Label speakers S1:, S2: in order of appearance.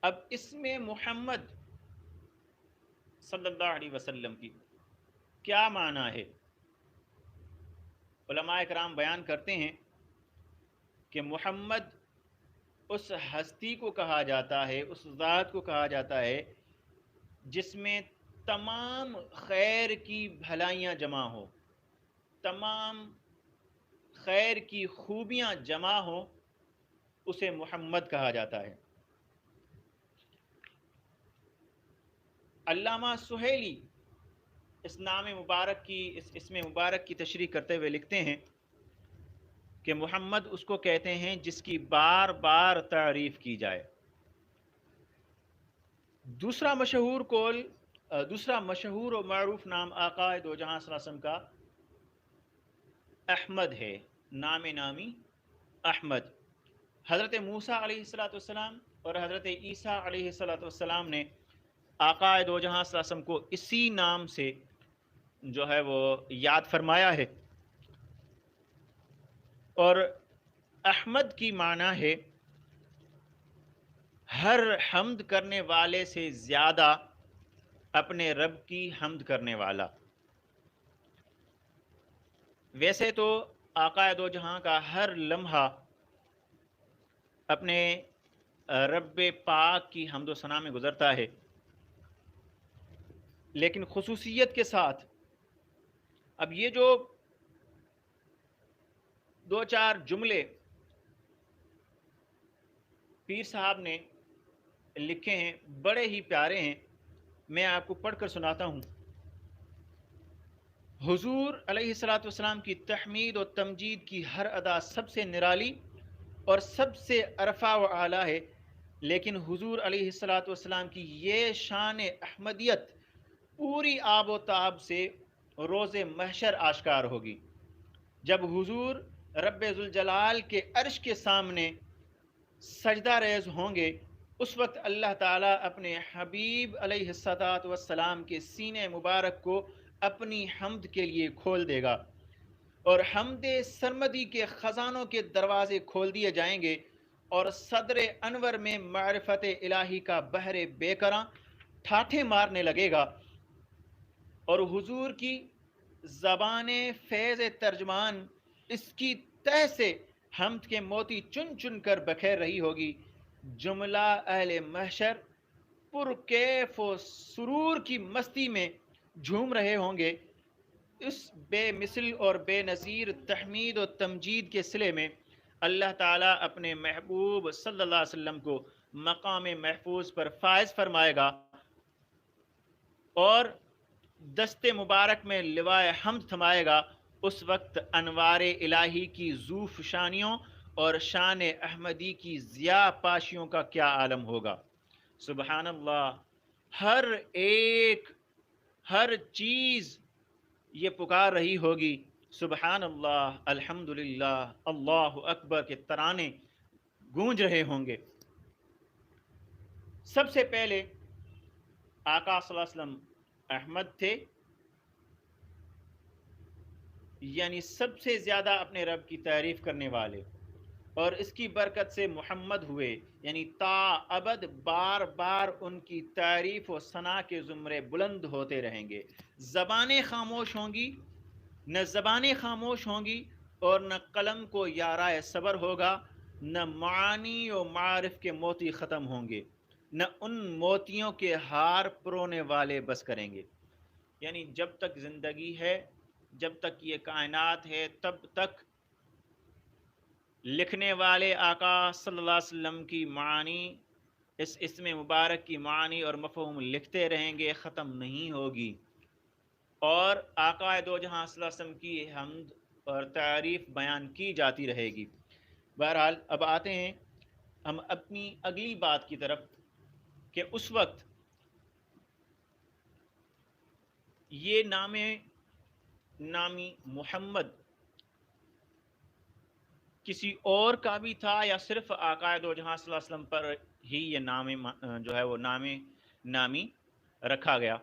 S1: اب اس میں محمد صلی اللہ علیہ وسلم کی کیا معنی ہے؟ علماء کرام بیان کرتے ہیں کہ محمد اس ہستی کو کہا جاتا ہے، اس ذات کو کہا جاتا ہے جس میں تمام خیر کی بھلائیاں جمع ہو، تمام خیر کی خوبیاں جمع ہوں، اسے محمد کہا جاتا ہے۔ علامہ سہیلی اس نام مبارک کی، اس اسم مبارک کی تشریح کرتے ہوئے لکھتے ہیں کہ محمد اس کو کہتے ہیں جس کی بار بار تعریف کی جائے۔ دوسرا مشہور و معروف نام آقا دو جہاں صلی اللہ علیہ وسلم کا احمد ہے، نام نامی احمد۔ حضرت موسیٰ علیہ السلام اور حضرت عیسیٰ علیہ السلام نے آقا دو جہاں صلی اللہ علیہ وسلم کو اسی نام سے جو ہے وہ یاد فرمایا ہے، اور احمد کی معنی ہے ہر حمد کرنے والے سے زیادہ اپنے رب کی حمد کرنے والا۔ ویسے تو آقا دو جہاں کا ہر لمحہ اپنے رب پاک کی حمد و ثنا میں گزرتا ہے، لیکن خصوصیت کے ساتھ اب یہ جو دو چار جملے پیر صاحب نے لکھے ہیں بڑے ہی پیارے ہیں، میں آپ کو پڑھ کر سناتا ہوں۔ حضور علیہ السلام کی تحمید و تمجید کی ہر ادا سب سے نرالی اور سب سے عرفہ و اعلیٰ ہے، لیکن حضور علیہ السلام کی یہ شان احمدیت پوری آب و تاب سے روز محشر آشکار ہوگی، جب حضور رب ذوالجلال کے عرش کے سامنے سجدہ ریز ہوں گے۔ اس وقت اللہ تعالیٰ اپنے حبیب علیہ السلام کے سینے مبارک کو اپنی حمد کے لیے کھول دے گا، اور حمد سرمدی کے خزانوں کے دروازے کھول دیے جائیں گے، اور صدر انور میں معرفت الہی کا بحر بے کراں ٹھاٹھے مارنے لگے گا، اور حضور کی زبان فیض ترجمان اس کی تہ سے حمد کے موتی چن چن کر بکھیر رہی ہوگی۔ جملہ اہل محشر پر کیف و سرور کی مستی میں جھوم رہے ہوں گے۔ اس بے مثل اور بے نظیر تحمید و تمجید کے صلے میں اللہ تعالیٰ اپنے محبوب صلی اللہ علیہ وسلم کو مقام محفوظ پر فائز فرمائے گا، اور دست مبارک میں لوائے حمد تھمائے گا۔ اس وقت انوار الہی کی ذوف شانیوں اور شان احمدی کی ضیاء پاشیوں کا کیا عالم ہوگا۔ سبحان اللہ، ہر ایک، ہر چیز یہ پکار رہی ہوگی سبحان اللہ، الحمدللہ، اللہ اکبر کے ترانے گونج رہے ہوں گے۔ سب سے پہلے آقا صلی اللہ علیہ وسلم احمد تھے، یعنی سب سے زیادہ اپنے رب کی تعریف کرنے والے، اور اس کی برکت سے محمد ہوئے، یعنی تا ابد بار بار ان کی تعریف و ثنا کے زمرے بلند ہوتے رہیں گے۔ زبانیں خاموش ہوں گی، نہ زبانیں خاموش ہوں گی، اور نہ قلم کو یارائے صبر ہوگا، نہ معانی و معارف کے موتی ختم ہوں گے، نہ ان موتیوں کے ہار پرونے والے بس کریں گے۔ یعنی جب تک زندگی ہے، جب تک یہ کائنات ہے، تب تک لکھنے والے آقا صلی اللہ علیہ وسلم کی معانی، اس اسم مبارک کی معانی اور مفہوم لکھتے رہیں گے، ختم نہیں ہوگی، اور آقا دو جہاں صلی اللہ علیہ وسلم کی حمد اور تعریف بیان کی جاتی رہے گی۔ بہرحال اب آتے ہیں ہم اپنی اگلی بات کی طرف کہ اس وقت یہ نامی محمد کسی اور کا بھی تھا یا صرف آقا دو جہاں صلی اللہ علیہ وسلم پر ہی یہ نام جو ہے وہ نامی رکھا گیا؟